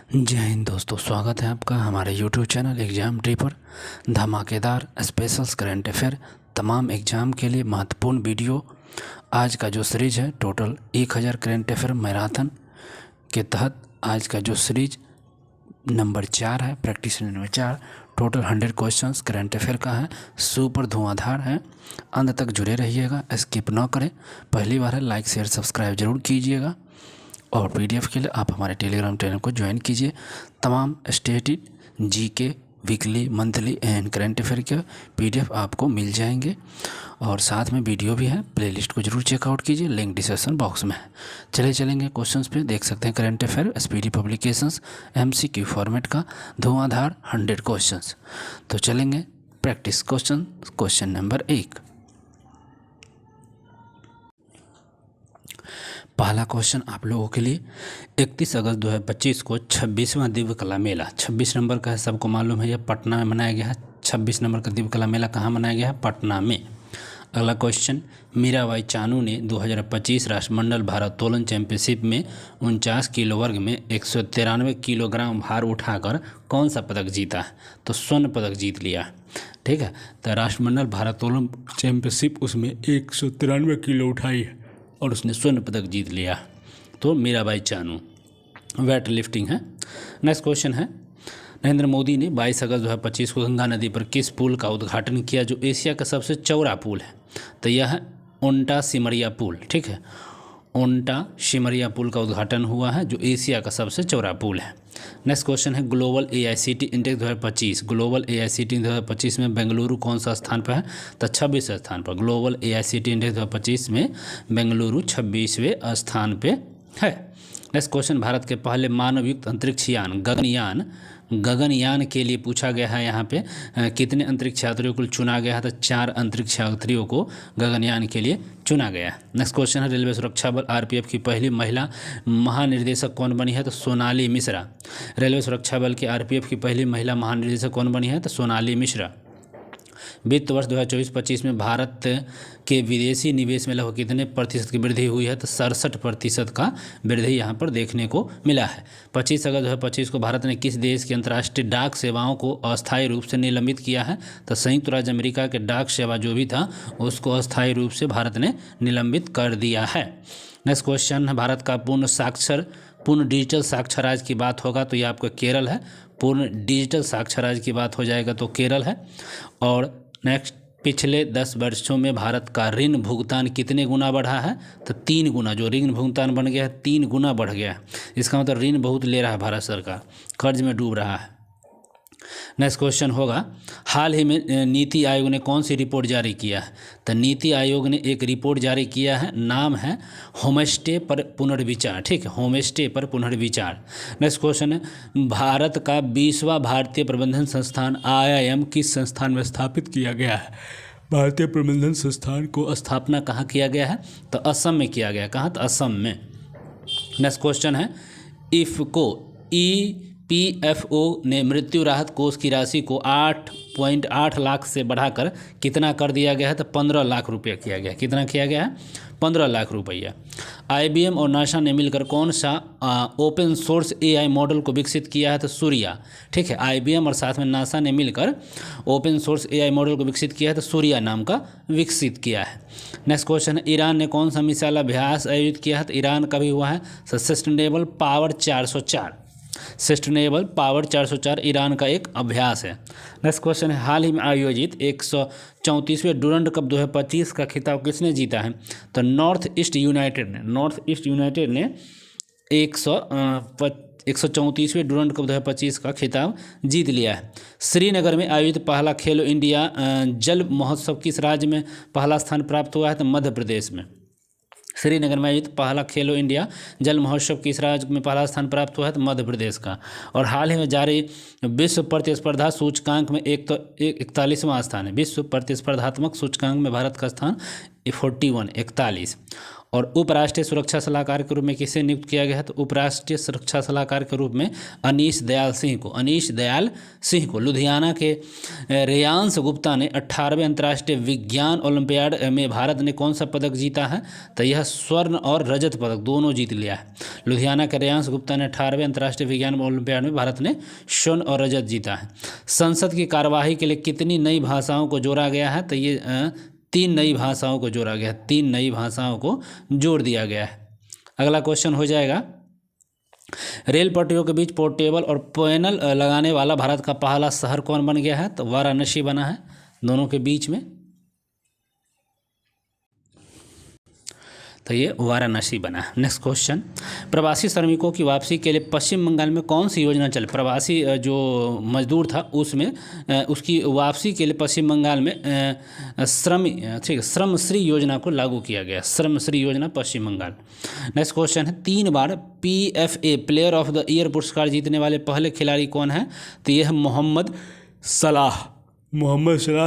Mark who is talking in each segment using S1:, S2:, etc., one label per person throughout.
S1: जय हिंद दोस्तों, स्वागत है आपका हमारे YouTube चैनल एग्ज़ाम ट्री पर। धमाकेदार स्पेशल्स करंट अफेयर तमाम एग्ज़ाम के लिए महत्वपूर्ण वीडियो। आज का जो सीरीज है टोटल 1000 करंट अफेयर मैराथन के तहत आज का जो सीरीज नंबर 4 है, practice number 4, total 100 questions current affair का है। सुपर धुआंधार है, अंत तक जुड़े रहिएगा, स्किप ना करें। पहली बार है लाइक शेयर सब्सक्राइब जरूर कीजिएगा और पीडीएफ के लिए आप हमारे टेलीग्राम चैनल को ज्वाइन कीजिए। तमाम stated GK weekly monthly and current affair के पीडीएफ आपको मिल जाएंगे और साथ में वीडियो भी है। प्लेलिस्ट को जरूर चेकआउट कीजिए, लिंक डिस्क्रिप्शन बॉक्स में है। चलेंगे क्वेश्चंस पे, देख सकते हैं current affair speedy publications MCQ format का धुआंधार 100 क्वेश्चंस। तो चलेंगे प्रैक्टिस क्वेश्चन नंबर 1। पहला क्वेश्चन आप लोगों के लिए 31 अगस्त 2025 को 26वां दिव्य कला मेला 26 नंबर का है, सबको मालूम है, यह पटना में मनाया गया है। 26 नंबर का दिव्य कला मेला कहाँ मनाया गया है? पटना में। अगला क्वेश्चन, मीराबाई चानू ने 2025 राष्ट्रमंडल भारोत्तोलन चैंपियनशिप में 49 किलो वर्ग में 193 किलोग्राम भार उठाकर कौन सा पदक जीता है? तो स्वर्ण पदक जीत लिया। ठीक है, तो राष्ट्रमंडल भारोत्तोलन चैंपियनशिप उसमें 193 किलो उठाई है और उसने स्वर्ण पदक जीत लिया। तो मीराबाई चानू, वेट लिफ्टिंग है। नेक्स्ट क्वेश्चन है, नरेंद्र मोदी ने 22 अगस्त 2025 को गंगा नदी पर किस पुल का उद्घाटन किया जो एशिया का सबसे चौड़ा पुल है? तो यह है ओंटा सिमरिया पुल। ठीक है, ओंटा सिमरिया पुल का उद्घाटन हुआ है जो एशिया का सबसे चौड़ा पुल है। नेक्स्ट क्वेश्चन है, global AICT index 2025, global AICT 2025 में बेंगलुरु कौन सा स्थान पर है? तो 26वें स्थान पर। ग्लोबल एआईसीटी इंडेक्स 2025 में बेंगलुरु 26वें स्थान पे है। नेक्स्ट क्वेश्चन, भारत के पहले मानवयुक्त अंतरिक्ष यान गगनयान के लिए पूछा गया है। यहाँ पे कितने अंतरिक्ष यात्रियों को चुना गया है? तो 4 अंतरिक्ष यात्रियों को गगनयान के लिए चुना गया है। नेक्स्ट क्वेश्चन है, रेलवे सुरक्षा बल आरपीएफ की पहली महिला महानिर्देशक कौन बनी है? तो सोनाली मिश्रा। रेलवे सुरक्षा बल की आरपीएफ की पहली महिला महानिर्देशक कौन बनी है? तो सोनाली मिश्रा। वित्त वर्ष 2024-25 में भारत के विदेशी निवेश में लगभग कितने प्रतिशत की वृद्धि हुई है? तो 67% का वृद्धि यहाँ पर देखने को मिला है। 25 अगस्त 2025 को भारत ने किस देश की अंतर्राष्ट्रीय डाक सेवाओं को अस्थायी रूप से निलंबित किया है? तो संयुक्त राज्य अमेरिका के डाक सेवा जो भी था उसको अस्थायी रूप से भारत ने निलंबित कर दिया है। नेक्स्ट क्वेश्चन है, भारत का पूर्ण डिजिटल साक्षर राज्य की बात होगा तो ये आपका केरल है। पूर्ण डिजिटल साक्षर राज्य की बात हो जाएगा तो केरल है। और नेक्स्ट, पिछले 10 वर्षों में भारत का ऋण भुगतान कितने गुना बढ़ा है? तो 3 गुना। जो ऋण भुगतान बन गया है 3 गुना बढ़ गया है। इसका मतलब ऋण बहुत ले रहा है भारत सरकार, कर्ज में डूब रहा है। नेक्स्ट क्वेश्चन होगा, हाल ही में नीति आयोग ने कौन सी रिपोर्ट जारी किया है? तो नीति आयोग ने एक रिपोर्ट जारी किया है, नाम है होमस्टे पर पुनर्विचार। ठीक है, होमस्टे पर पुनर्विचार। नेक्स्ट क्वेश्चन है, भारत का 20वां भारतीय प्रबंधन संस्थान IIM किस संस्थान में स्थापित किया गया है? भारतीय प्रबंधन संस्थान को स्थापना कहाँ किया गया है? तो असम में किया गया। कहाँ? तो असम में। नेक्स्ट क्वेश्चन है, इफ़को EPFO ने मृत्यु राहत कोष की राशि को 8.8 लाख से बढ़ाकर कितना कर दिया गया है? तो 15 लाख रुपया किया गया। कितना किया गया है? 15 लाख रुपया। IBM और नासा ने मिलकर कौन सा ओपन सोर्स AI मॉडल को विकसित किया है? तो सूर्या। ठीक है, IBM और साथ में नासा ने मिलकर ओपन सोर्स AI मॉडल को विकसित किया है तो सूर्या नाम का विकसित किया है। नेक्स्ट क्वेश्चन है, ईरान ने कौन सा मिसाइल अभ्यास आयोजित किया है? तो ईरान का भी हुआ है sustainable power 404। Sustainable power 404 Iran का एक अभ्यास है। नेक्स्ट क्वेश्चन है, हाल ही में आयोजित 134वें डूरंड कप 2025 का खिताब किसने जीता है? तो नॉर्थ ईस्ट यूनाइटेड ने 134वें डूरंड कप 2025 का खिताब जीत लिया है। श्रीनगर में आयोजित पहला खेलो इंडिया जल महोत्सव किस राज्य में पहला स्थान प्राप्त हुआ है? तो मध्य प्रदेश में। श्रीनगर में आयोजित पहला खेलो इंडिया जल महोत्सव किस राज्य में पहला स्थान प्राप्त हुआ है? तो मध्य प्रदेश का। और हाल ही में जारी विश्व प्रतिस्पर्धा सूचकांक में 41वां स्थान है। विश्व प्रतिस्पर्धात्मक सूचकांक में भारत का स्थान 41। और उपराष्ट्रीय सुरक्षा सलाहकार के रूप में किसे नियुक्त किया गया है? तो उपराष्ट्रीय सुरक्षा सलाहकार के रूप में अनीश दयाल सिंह को लुधियाना के रेयांश गुप्ता ने 18वें अंतर्राष्ट्रीय विज्ञान ओलंपियाड में भारत ने कौन सा पदक जीता है? तो यह स्वर्ण और रजत पदक दोनों जीत लिया है। लुधियाना के रेयांश गुप्ता ने 18वें अंतर्राष्ट्रीय विज्ञान ओलंपियाड में भारत ने स्वर्ण और रजत जीता है। संसद की कार्यवाही के लिए कितनी नई भाषाओं को जोड़ा गया है? तो ये 3 नई भाषाओं को जोड़ा गया है, 3 नई भाषाओं को जोड़ दिया गया है। अगला क्वेश्चन हो जाएगा, रेल पटरियों के बीच पोर्टेबल और पैनल लगाने वाला भारत का पहला शहर कौन बन गया है? तो वाराणसी बना है दोनों के बीच में, तो ये वाराणसी बना है। नेक्स्ट क्वेश्चन, प्रवासी श्रमिकों की वापसी के लिए पश्चिम बंगाल में कौन सी योजना चली? प्रवासी जो मजदूर था उसमें उसकी वापसी के लिए पश्चिम बंगाल में श्रमश्री योजना को लागू किया गया, श्रमश्री योजना पश्चिम बंगाल। नेक्स्ट क्वेश्चन है, 3 बार PFA player of the year पुरस्कार जीतने वाले पहले खिलाड़ी कौन है? तो यह मोहम्मद सलाह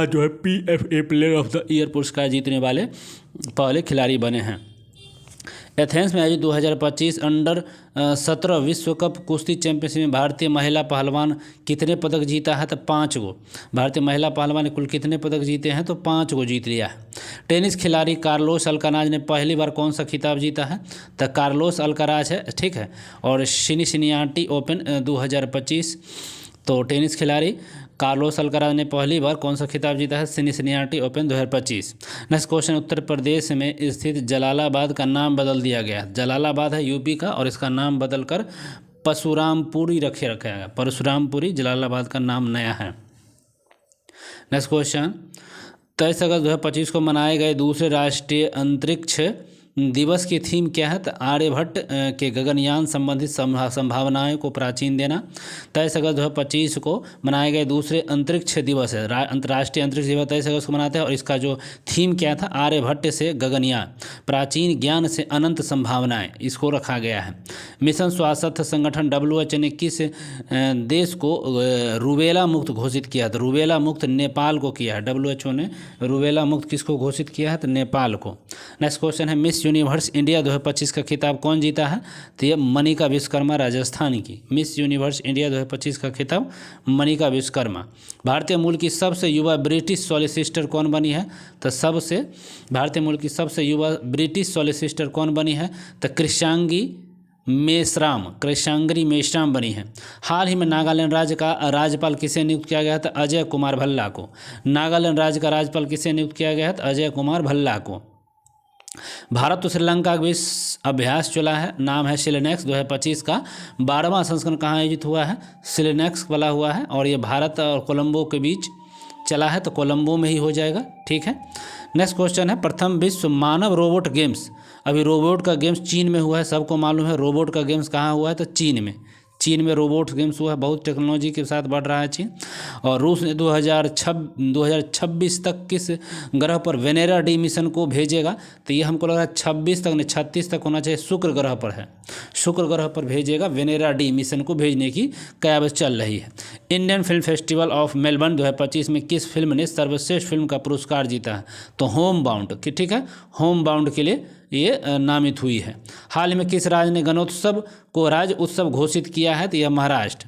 S1: जो है PFA player of the year पुरस्कार जीतने वाले पहले खिलाड़ी बने हैं। एथेंस में आयोजित 2025 अंडर 17 विश्व कप कुश्ती चैंपियनशिप में भारतीय महिला पहलवान कितने पदक जीता है? तो 5 गो। भारतीय महिला पहलवान ने कुल कितने पदक जीते हैं? तो 5 गो जीत लिया है। टेनिस खिलाड़ी कार्लोस अल्काराज ने पहली बार कौन सा खिताब जीता है? तो कार्लोस अल्काराज है, ठीक है। और सिनसिनाटी ओपन 2025, तो टेनिस खिलाड़ी कार्लोस अल्काराज ने पहली बार कौन सा खिताब जीता है? Cincinnati open 2025। Next question, Uttar Pradesh में स्थित जलालाबाद का नाम बदल दिया गया। जलालाबाद है यूपी का और इसका नाम बदलकर परशुरामपुरी रखा गया। परशुरामपुरी जलालाबाद का नाम नया है। नेक्स्ट क्वेश्चन, 23 अगस्त 2025 को मनाए गए दूसरे राष्ट्रीय अंतरिक्ष दिवस की थीम क्या है? तो आर्यभट्ट के गगनयान संबंधित संभावनाओं को प्राचीन देना। 23 अगस्त 2025 को मनाए गए दूसरे अंतरिक्ष दिवस है, अंतर्राष्ट्रीय अंतरिक्ष दिवस 23 अगस्त को मनाते हैं और इसका जो थीम क्या था? आर्यभट्ट से गगनयान, प्राचीन ज्ञान से अनंत संभावनाएं, इसको रखा गया है। मिशन स्वास्थ्य संगठन WHO ने किस देश को रूबेला मुक्त घोषित किया? तो रूबेला मुक्त नेपाल को किया है। WHO ने रूबेला मुक्त किसको घोषित किया है? तो नेपाल को। नेक्स्ट क्वेश्चन है, मिस यूनिवर्स इंडिया 2025 का खिताब कौन जीता है? तो ये मनिका विश्वकर्मा राजस्थान की। मिस यूनिवर्स इंडिया 2025 का खिताब मनिका विश्वकर्मा। भारतीय मूल की सबसे युवा ब्रिटिश सॉलिसिटर कौन बनी है? तो भारतीय मूल की सबसे युवा ब्रिटिश सॉलिसिटर कौन बनी है? तो कृषांगी मेश्राम बनी है। हाल ही में नागालैंड राज्य का राज्यपाल किसे नियुक्त किया गया था? अजय कुमार भल्ला को। नागालैंड राज्य का राज्यपाल किसे नियुक्त किया गया था? अजय कुमार भल्ला को। भारत तो श्रीलंका के बीच अभ्यास चला है, नाम है सिलेनेक्स। 2025 का 12वां संस्करण कहाँ आयोजित हुआ है? सिलेनेक्स वाला हुआ है और ये भारत और कोलंबो के बीच चला है, तो कोलंबो में ही हो जाएगा, ठीक है। नेक्स्ट क्वेश्चन है, प्रथम विश्व मानव रोबोट गेम्स। अभी रोबोट का गेम्स चीन में हुआ है, सबको मालूम है। रोबोट का गेम्स कहाँ हुआ है? तो चीन में रोबोट गेम्स हुआ है। बहुत टेक्नोलॉजी के साथ बढ़ रहा है चीन। और रूस ने 2026 तक किस ग्रह पर वेनेरा डी मिशन को भेजेगा? तो ये हमको लग रहा है 36 तक होना चाहिए। शुक्र ग्रह पर है, शुक्र ग्रह पर भेजेगा। वेनेरा डी मिशन को भेजने की कयावत चल रही है। Indian film festival of Melbourne 2025 में किस फिल्म ने सर्वश्रेष्ठ फिल्म का पुरस्कार जीता है? तो होम बाउंड, ठीक है, होम बाउंड के लिए ये नामित हुई है। हाल में किस राज्य ने गणोत्सव को राज्य उत्सव घोषित किया है? तो यह महाराष्ट्र।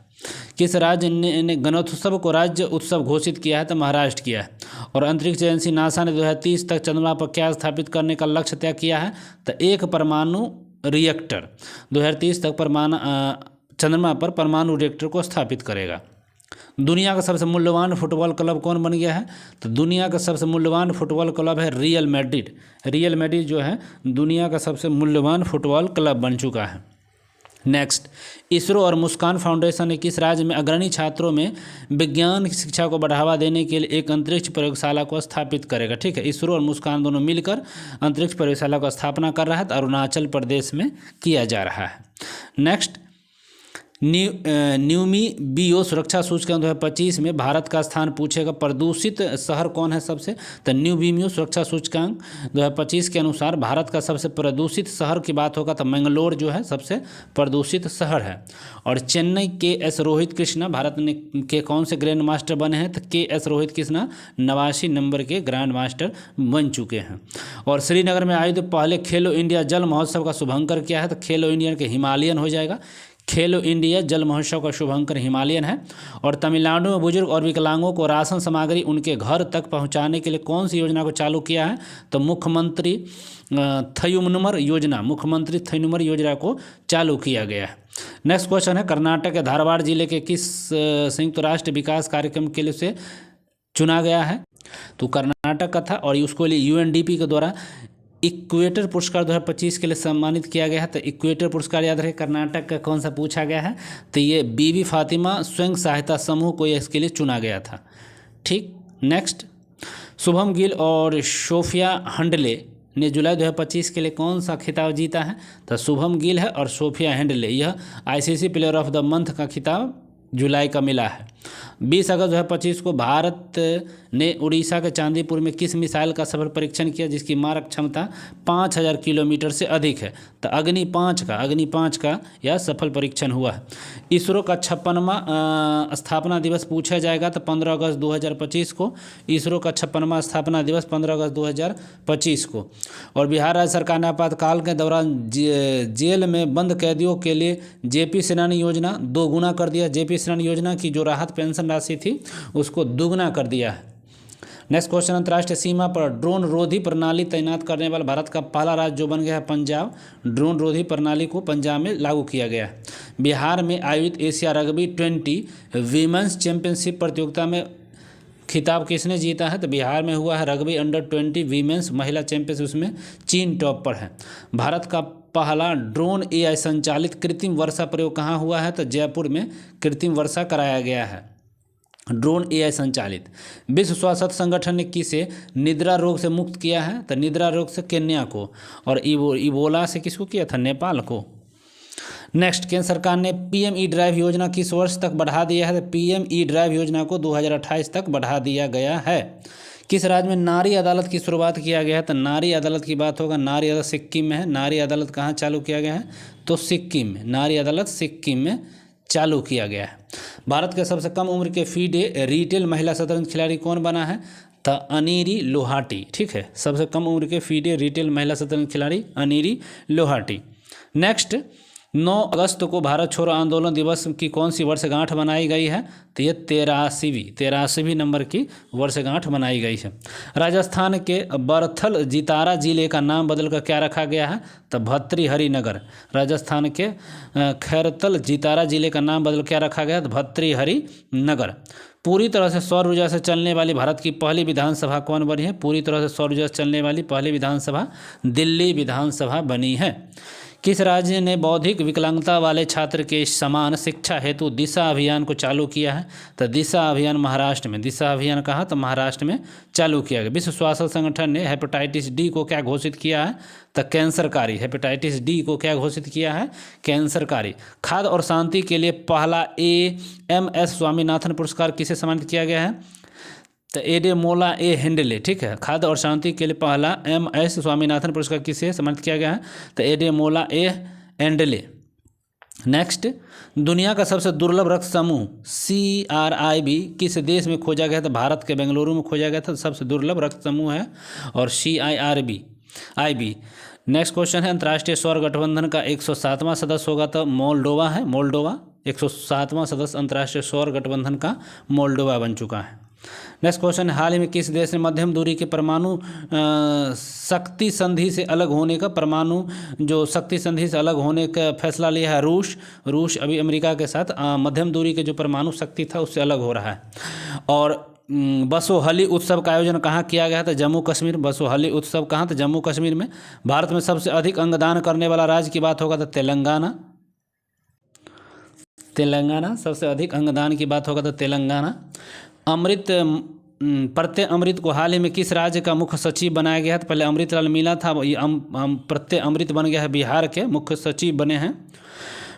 S1: किस राज्य ने गणोत्सव को राज्य उत्सव घोषित किया है? तो महाराष्ट्र किया है। और अंतरिक्ष एजेंसी नासा ने 2030 तक चंद्रमा पर क्या स्थापित करने का लक्ष्य तय किया है? तो एक परमाणु रिएक्टर। 2030 तक चंद्रमा पर परमाणु रिएक्टर को स्थापित करेगा। दुनिया का सबसे मूल्यवान फुटबॉल क्लब कौन बन गया है? तो दुनिया का सबसे मूल्यवान फुटबॉल क्लब है रियल मैड्रिड। रियल मैड्रिड जो है दुनिया का सबसे मूल्यवान फुटबॉल क्लब बन चुका है। नेक्स्ट, इसरो और मुस्कान फाउंडेशन ने किस राज्य में अग्रणी छात्रों में विज्ञान की शिक्षा को बढ़ावा देने के लिए एक अंतरिक्ष प्रयोगशाला को स्थापित करेगा? ठीक है, इसरो और मुस्कान दोनों मिलकर अंतरिक्ष प्रयोगशाला को स्थापना कर रहा है। तो अरुणाचल प्रदेश में किया जा रहा है। नेक्स्ट, न्यूमी बीओ सुरक्षा सूचकांक 2025 में भारत का स्थान पूछेगा। प्रदूषित शहर कौन है सबसे, तो न्यू बीमियो सुरक्षा सूचकांक 2025 के अनुसार भारत का सबसे प्रदूषित शहर की बात होगा तो मंगलोर जो है सबसे प्रदूषित शहर है। और चेन्नई के एस रोहित कृष्णा भारत ने के कौन से ग्रैंड मास्टर बने हैं, तो के एस रोहित कृष्णा 89 नंबर के ग्रैंड मास्टर बन चुके हैं। और श्रीनगर में आयोजित पहले खेलो इंडिया जल महोत्सव का शुभांकर क्या है, तो खेलो इंडिया के हिमालयन हो जाएगा। खेलो इंडिया जल महोत्सव का शुभांकर हिमालयन है। और तमिलनाडु में बुजुर्ग और विकलांगों को राशन सामग्री उनके घर तक पहुंचाने के लिए कौन सी योजना को चालू किया है, तो मुख्यमंत्री थयुमनुमर योजना, मुख्यमंत्री थयुमनुमर योजना को चालू किया गया है। नेक्स्ट क्वेश्चन है, कर्नाटक के धारवाड़ जिले के किस संयुक्त राष्ट्र विकास कार्यक्रम के लिए से चुना गया है, तो कर्नाटक का था। और उसको लिए यूएनडीपी के द्वारा इक्वेटर पुरस्कार 2025 के लिए सम्मानित किया गया है। तो इक्वेटर पुरस्कार याद रहे कर्नाटक का कौन सा पूछा गया है, तो ये बीबी फातिमा स्वयं सहायता समूह को इसके लिए चुना गया था। ठीक, नेक्स्ट, शुभम गिल और सोफिया हंडले ने जुलाई 2025 के लिए कौन सा खिताब जीता है, तो शुभम गिल है और सोफिया हंडले यह ICC player of the month का खिताब जुलाई का मिला है। 20 अगस्त 2025 को भारत ने उड़ीसा के चांदीपुर में किस मिसाइल का सफल परीक्षण किया जिसकी मारक क्षमता 5000 किलोमीटर से अधिक है, तो अग्नि 5 का यह सफल परीक्षण हुआ है। इसरो का 56वां स्थापना दिवस पूछा जाएगा तो 15 अगस्त 2025 को, इसरो का 56वां स्थापना दिवस 15 अगस्त 2025 को। और बिहार राज्य सरकार ने आपातकाल के दौरान जेल में बंद कैदियों के लिए जेपी सेनानी योजना 2 गुना कर दिया। जेपी सेनानी योजना की जो राहत पेंशन राशि थी उसको दुगना कर दिया है। नेक्स्ट क्वेश्चन, अंतर्राष्ट्रीय सीमा पर ड्रोन रोधी प्रणाली तैनात करने वाला भारत का पहला राज्य जो बन गया है पंजाब। ड्रोन रोधी प्रणाली को पंजाब में लागू किया गया है। बिहार में आयोजित एशिया रग्बी 20 वीमेंस चैंपियनशिप प्रतियोगिता में खिताब किसने जीता है, तो बिहार में हुआ है रग्बी अंडर 20 वीमेंस महिला चैंपियनशिप, उसमें चीन टॉप पर है। भारत का पहला ड्रोन एआई संचालित कृत्रिम वर्षा प्रयोग कहाँ हुआ है, तो जयपुर में कृत्रिम वर्षा कराया गया है ड्रोन एआई संचालित। विश्व स्वास्थ्य संगठन ने किसे निद्रा रोग से मुक्त किया है, तो निद्रा रोग से केन्या को, और इबोला से किसको किया था, नेपाल को। नेक्स्ट, केंद्र सरकार ने पीएमई ड्राइव योजना किस वर्ष तक बढ़ा दिया है, तो पीएमई ड्राइव योजना को 2028 तक बढ़ा दिया गया है। किस राज्य में नारी अदालत की शुरुआत किया गया है, तो नारी अदालत की बात होगा, नारी अदालत सिक्किम में है। नारी अदालत कहाँ चालू किया गया है, तो सिक्किम में, नारी अदालत सिक्किम में चालू किया गया है। भारत के सबसे कम उम्र के फीडे रिटेल महिला शतरंज खिलाड़ी कौन बना है, तो अनीरी लोहाटी। ठीक है, सबसे कम उम्र के फीडे रिटेल महिला शतरंज खिलाड़ी अनीरी लोहाटी। नेक्स्ट, 9 अगस्त को भारत छोड़ो आंदोलन दिवस की कौन सी वर्षगांठ बनाई गई है, तो ये 83वीं नंबर की वर्षगांठ बनाई गई है। राजस्थान के बरथल जितारा जिले का नाम बदलकर क्या रखा गया है, तो भतृहरि नगर। राजस्थान के खैरतल जितारा जिले का नाम बदल क्या रखा गया, तो भतृहरि नगर। पूरी तरह से सौर ऊर्जा से चलने वाली भारत की पहली विधानसभा कौन बनी है, पूरी तरह से सौर ऊर्जा से चलने वाली पहली विधानसभा दिल्ली विधानसभा बनी है। किस राज्य ने बौद्धिक विकलांगता वाले छात्र के समान शिक्षा हेतु दिशा अभियान को चालू किया है, तो दिशा अभियान महाराष्ट्र में। दिशा अभियान कहाँ, तो महाराष्ट्र में चालू किया गया। विश्व स्वास्थ्य संगठन ने हेपेटाइटिस डी को क्या घोषित किया है, तो कैंसरकारी। हेपेटाइटिस डी को क्या घोषित किया है, कैंसरकारी। खाद्य और शांति के लिए पहला AMS स्वामीनाथन पुरस्कार किसे सम्मानित किया गया है, तो एडेमोला ए हेंडले। ठीक है, खाद्य और शांति के लिए पहला MS स्वामीनाथन पुरस्कार किसे सम्मानित किया गया है, तो एडेमोला ए हेंडले। नेक्स्ट, दुनिया का सबसे दुर्लभ रक्त समूह CRIB किस देश में खोजा गया था, तो भारत के बेंगलुरु में खोजा गया था, सबसे दुर्लभ रक्त समूह है और CRIB। नेक्स्ट क्वेश्चन है, अंतर्राष्ट्रीय सौर गठबंधन का 107वां सदस्य होगा तो मोल्डोवा है। मोल्डोवा 107वां सदस्य अंतर्राष्ट्रीय सौर गठबंधन का मोल्डोवा बन चुका है। नेक्स्ट क्वेश्चन, हाल ही में किस देश ने मध्यम दूरी के परमाणु शक्ति संधि से अलग होने का शक्ति संधि से अलग होने का फैसला लिया है, रूस अभी अमेरिका के साथ मध्यम दूरी के जो परमाणु शक्ति था उससे अलग हो रहा है। और बसोहली उत्सव का आयोजन कहाँ किया गया था, जम्मू कश्मीर। बसोहली उत्सव कहाँ, तो जम्मू कश्मीर में। भारत में सबसे अधिक अंगदान करने वाला राज्य की बात होगा तो तेलंगाना सबसे अधिक अंगदान की बात होगा तो तेलंगाना। प्रत्यय अमृत को हाल ही में किस राज्य का मुख्य सचिव बनाया गया है, तो पहले अमृतलाल मीणा था, ये प्रत्यय अमृत बन गया है, बिहार के मुख्य सचिव बने हैं।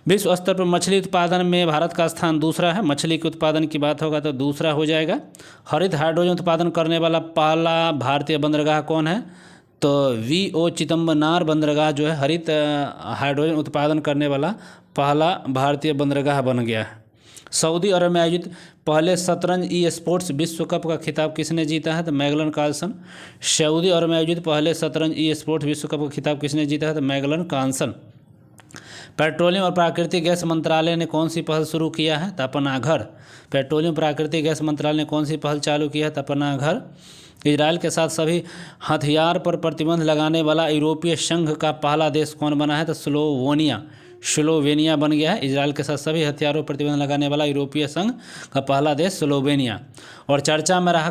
S1: विश्व स्तर पर मछली उत्पादन में भारत का स्थान दूसरा है। मछली के उत्पादन की बात होगा तो दूसरा हो जाएगा। हरित हाइड्रोजन उत्पादन करने वाला पहला भारतीय बंदरगाह कौन है? तो वीओ चिदम्बरनार बंदरगाह जो है हरित हाइड्रोजन उत्पादन करने वाला पहला भारतीय बंदरगाह बन गया है। सऊदी अरब में आयोजित पहले शतरंज ई स्पोर्ट्स विश्व कप का खिताब किसने जीता है? तो मैगलन कार्लसन। सऊदी अरब में आयोजित पहले शतरंज ई स्पोर्ट्स विश्व कप का खिताब किसने जीता है? तो मैगलन कार्लसन। पेट्रोलियम और प्राकृतिक गैस मंत्रालय ने कौन सी पहल शुरू किया है? तो अपना घर। पेट्रोलियम प्राकृतिक गैस मंत्रालय ने कौन सी पहल चालू की है? तो अपना घर। इजराइल के साथ सभी हथियार पर प्रतिबंध लगाने वाला यूरोपीय संघ का पहला देश कौन बना है? तो स्लोवेनिया बन गया है। इजराइल के साथ सभी हथियारों पर प्रतिबंध लगाने वाला यूरोपीय संघ का पहला देश स्लोवेनिया। और चर्चा में रहा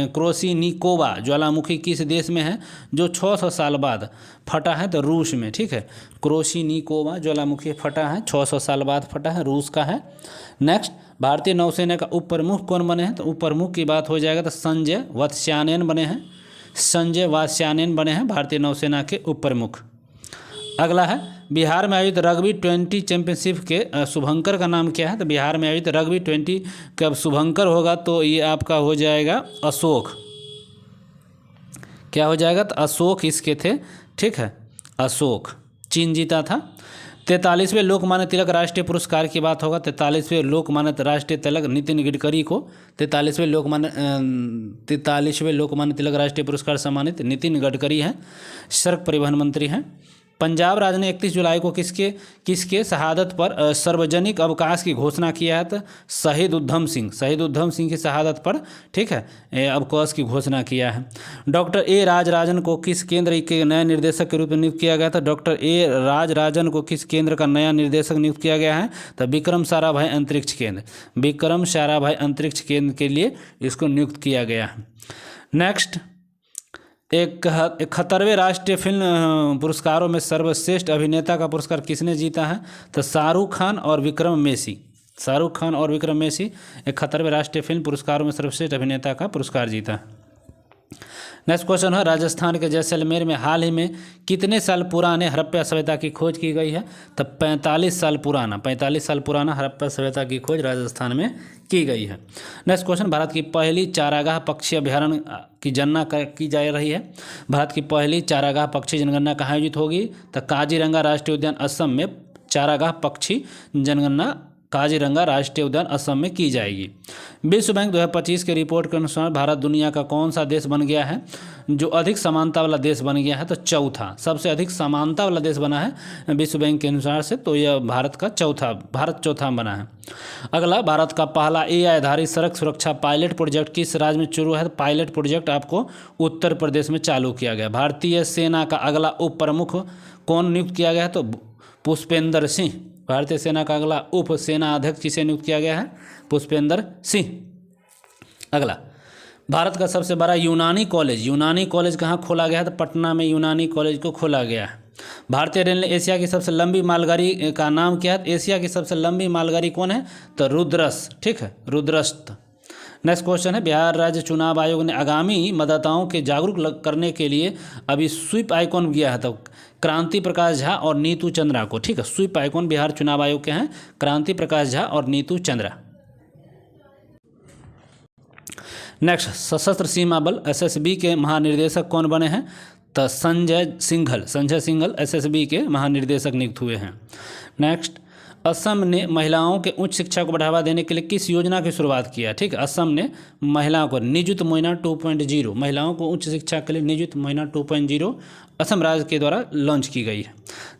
S1: क्रोशिनिकोवा ज्वालामुखी किस देश में है जो 600 साल बाद फटा है? तो रूस में। ठीक है, क्रोशिनिकोवा ज्वालामुखी फटा है, 600 साल बाद फटा है, रूस का है। नेक्स्ट, भारतीय नौसेना का उप प्रमुख कौन बने हैं? तो उप प्रमुख की बात हो जाएगा तो संजय वात्स्यायन बने हैं। संजय वात्स्यायन बने हैं भारतीय नौसेना के उप प्रमुख। अगला है, बिहार में आयोजित रग्बी 20 चैंपियनशिप के शुभंकर का नाम क्या है? तो बिहार में आयोजित रग्बी 20 का शुभंकर होगा तो ये आपका हो जाएगा अशोक। क्या हो जाएगा? तो अशोक इसके थे। ठीक है, अशोक। चीन जीता था। 43वें लोकमान्य तिलक राष्ट्रीय पुरस्कार की बात होगा। 43वें लोकमान्य राष्ट्रीय तिलक नितिन गडकरी को 43वें लोकमान्य तिलक राष्ट्रीय पुरस्कार सम्मानित नितिन गडकरी हैं, सड़क परिवहन मंत्री हैं। पंजाब राज्य ने 31 जुलाई को किसके शहादत पर सार्वजनिक अवकाश की घोषणा किया है? तो शहीद उधम सिंह की शहादत पर, ठीक है, अवकाश की घोषणा किया है। डॉक्टर ए राजराजन को किस केंद्र के नए निर्देशक के रूप में नियुक्त किया गया था? डॉक्टर ए राजराजन को किस केंद्र का नया निर्देशक नियुक्त किया गया है? तो विक्रम साराभाई अंतरिक्ष केंद्र के लिए इसको नियुक्त किया गया है। नेक्स्ट, 71वें राष्ट्रीय फिल्म पुरस्कारों में सर्वश्रेष्ठ अभिनेता का पुरस्कार किसने जीता है? तो शाहरुख खान और विक्रम मेसी 71वें राष्ट्रीय फिल्म पुरस्कारों में सर्वश्रेष्ठ अभिनेता का पुरस्कार जीता है। नेक्स्ट क्वेश्चन है, राजस्थान के जैसलमेर में हाल ही में कितने साल पुराने हड़प्पा सभ्यता की खोज की गई है? तो 45 साल पुराना हड़प्पा सभ्यता की खोज राजस्थान में की गई है। नेक्स्ट क्वेश्चन, भारत की पहली चारागाह पक्षी अभ्यारण्य की जनगणना की जा रही है। भारत की पहली चारागाह पक्षी जनगणना कहाँ आयोजित होगी? तो काजीरंगा राष्ट्रीय उद्यान असम में चारागाह पक्षी जनगणना काजीरंगा राष्ट्रीय उद्यान असम में की जाएगी। विश्व बैंक 2025 के रिपोर्ट के अनुसार भारत दुनिया का कौन सा देश बन गया है जो अधिक समानता वाला देश बन गया है? तो चौथा, सबसे अधिक समानता वाला देश बना है विश्व बैंक के अनुसार से, तो यह भारत चौथा बना है। अगला, भारत का पहला AI आधारित सड़क सुरक्षा पायलट प्रोजेक्ट किस राज्य में शुरू है? तो पायलट प्रोजेक्ट आपको उत्तर प्रदेश में चालू किया गया। भारतीय सेना का अगला उप प्रमुख कौन नियुक्त किया गया है? तो पुष्पेंद्र सिंह। भारतीय सेना का अगला उप सेना अध्यक्ष किसे नियुक्त किया गया है? पुष्पेंद्र सिंह। अगला, भारत का सबसे बड़ा यूनानी कॉलेज कहाँ खोला गया है? तो पटना में यूनानी कॉलेज को खोला गया है। भारतीय रेल ने एशिया की सबसे लंबी मालगाड़ी का नाम क्या है? एशिया की सबसे लंबी मालगाड़ी कौन है? तो रुद्रस। ठीक है, रुद्रस्त। नेक्स्ट क्वेश्चन है, बिहार राज्य चुनाव आयोग ने आगामी मतदाताओं के जागरूक करने के लिए अभी स्वीप आइकॉन दिया है। तो क्रांति प्रकाश झा और नीतू चंद्रा को, ठीक है, स्वीप आइकॉन बिहार चुनाव आयोग के हैं क्रांति प्रकाश झा और नीतू चंद्रा। नेक्स्ट, सशस्त्र सीमा बल SSB के महानिर्देशक कौन बने हैं? तो संजय सिंघल SSB के महानिर्देशक नियुक्त हुए हैं। नेक्स्ट, असम ने महिलाओं के उच्च शिक्षा को बढ़ावा देने के लिए किस योजना की शुरुआत किया? ठीक है, असम ने महिलाओं को निजुत मोइना 2.0 महिलाओं को उच्च शिक्षा के लिए निजुत मोइना 2.0 असम राज्य के द्वारा लॉन्च की गई है।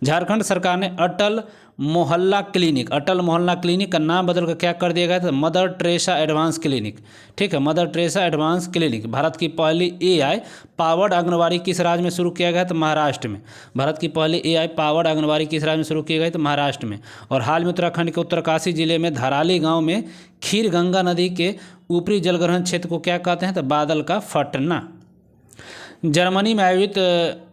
S1: झारखंड सरकार ने अटल मोहल्ला क्लिनिक का नाम बदलकर क्या कर दिया गया था? Mother Teresa advance clinic. ठीक है, mother Teresa advance clinic. Bharat की पहली AI पावर्ड आंगनबाड़ी किस राज्य में शुरू किया गया? तो महाराष्ट्र में। भारत की पहली AI पावर्ड आंगनबाड़ी किस राज्य में शुरू की गई? तो महाराष्ट्र में। और हाल में उत्तराखंड के उत्तरकाशी जिले में धाराली गाँव में खीर गंगा नदी के ऊपरी जलग्रहण क्षेत्र को क्या कहते हैं? तो बादल का फटना। जर्मनी में आयोजित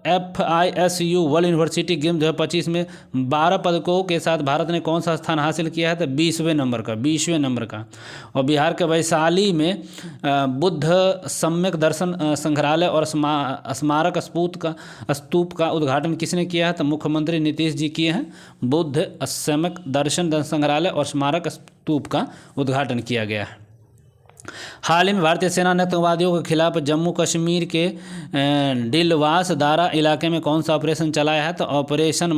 S1: FISU वर्ल्ड यूनिवर्सिटी गेम 2025 में 12 पदकों के साथ भारत ने कौन सा स्थान हासिल किया है? तो 20वें नंबर का। और बिहार के वैशाली में बुद्ध सम्यक दर्शन संग्रहालय और स्मारक स्तूप का उद्घाटन किसने किया है? तो मुख्यमंत्री नीतीश जी किए हैं। बुद्ध सम्यक दर्शन संग्रहालय और स्मारक स्तूप का उद्घाटन किया गया है। हाल ही में भारतीय सेना ने आतंकवादियों के खिलाफ जम्मू कश्मीर के डिलवास दारा इलाके में कौन सा ऑपरेशन चलाया है? तो ऑपरेशन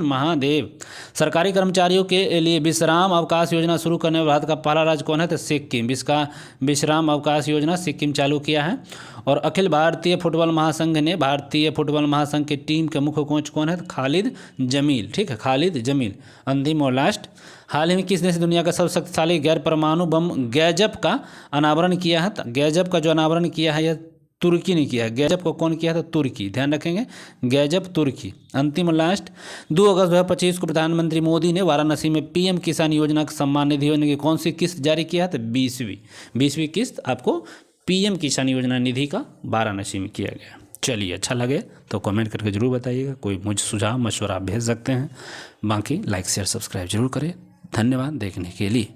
S1: महादेव। सरकारी कर्मचारियों के लिए विश्राम अवकाश योजना शुरू करने में भारत का पहला राज्य कौन है? तो सिक्किम। इसका विश्राम अवकाश योजना सिक्किम चालू किया है। और अखिल भारतीय फुटबॉल महासंघ ने भारतीय फुटबॉल महासंघ की टीम के मुख्य कोच कौन है? तो खालिद जमील। ठीक है, खालिद जमील। अंतिम और लास्ट, हाल ही में किस देश ने दुनिया का सबसे शक्तिशाली गैर परमाणु बम गैजब का अनावरण किया है? गैजब का जो अनावरण किया है यह तुर्की ने किया है। गैजब को कौन किया है? तो तुर्की। ध्यान रखेंगे, गैजब तुर्की। अंतिम और लास्ट, 2 अगस्त 2025 को प्रधानमंत्री मोदी ने वाराणसी में PM किसान योजना सम्मान निधि योजना की कौन सी किस्त जारी किया है? तो 20वीं किस्त आपको PM किसान योजना निधि का वाराणसी में किया गया। चलिए, अच्छा लगे तो कमेंट करके जरूर बताइएगा। कोई मुझे सुझाव मशवरा आप भेज सकते हैं। बाकी लाइक शेयर सब्सक्राइब जरूर करें। धन्यवाद देखने के लिए।